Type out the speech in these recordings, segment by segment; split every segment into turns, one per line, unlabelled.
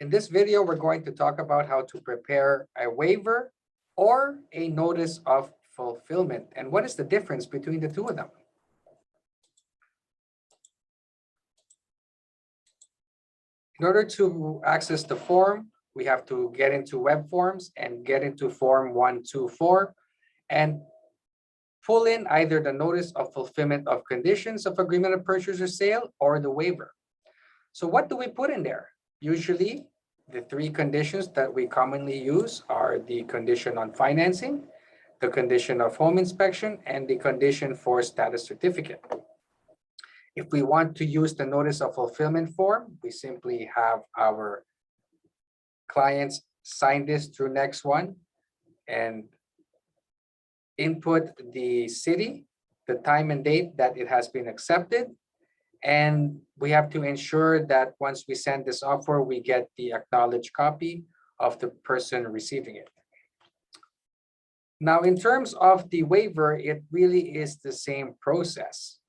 In this video, we're going to talk about how to prepare a waiver or a notice of fulfillment and what is the difference between the two of them. In order to access the form, we have to get into web forms and get into form 124 and pull in either the notice of fulfillment of conditions of agreement of purchase or sale or the waiver. So what do we put in there? Usually, the three conditions that we commonly use are the condition on financing, the condition of home inspection, and the condition for status certificate. If we want to use the notice of fulfillment form, we simply have our clients sign this through Next One and input the city, the time and date that it has been accepted. And we have to ensure that once we send this offer, we get the acknowledged copy of the person receiving it. Now, in terms of the waiver, it really is the same process.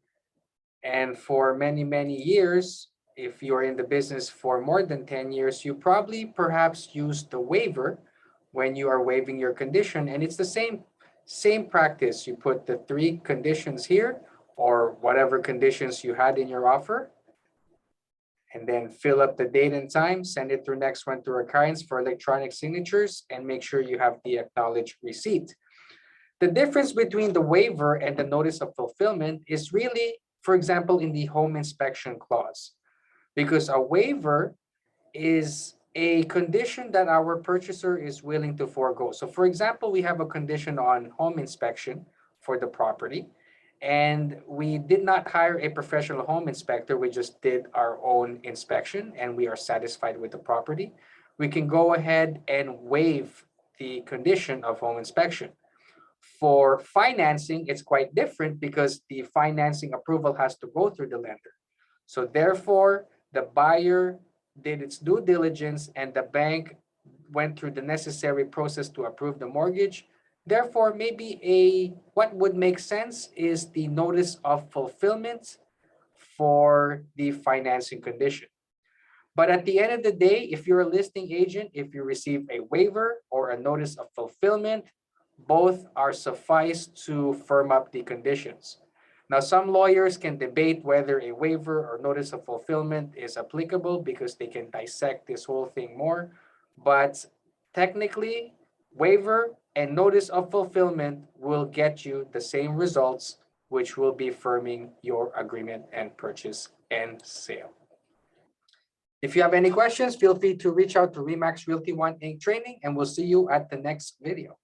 And for many, many years, if you're in the business for more than 10 years, you probably perhaps use the waiver when you are waiving your condition. And it's the same practice. You put the three conditions here, or whatever conditions you had in your offer, and then fill up the date and time, send it through Next One to our clients for electronic signatures, and make sure you have the acknowledged receipt. The difference between the waiver and the notice of fulfillment is really, for example, in the home inspection clause, because a waiver is a condition that our purchaser is willing to forego. So for example, we have a condition on home inspection for the property, and we did not hire a professional home inspector. We just did our own inspection and we are satisfied with the property. We can go ahead and waive the condition of home inspection. For financing, it's quite different because the financing approval has to go through the lender. So therefore, the buyer did its due diligence and the bank went through the necessary process to approve the mortgage. Therefore, maybe what would make sense is the notice of fulfillment for the financing condition. But at the end of the day, if you're a listing agent, if you receive a waiver or a notice of fulfillment, both are suffice to firm up the conditions. Now, some lawyers can debate whether a waiver or notice of fulfillment is applicable because they can dissect this whole thing more. But technically, waiver and notice of fulfillment will get you the same results, which will be firming your agreement and purchase and sale. If you have any questions, feel free to reach out to Remax Realty One Inc. Training, and we'll see you at the next video.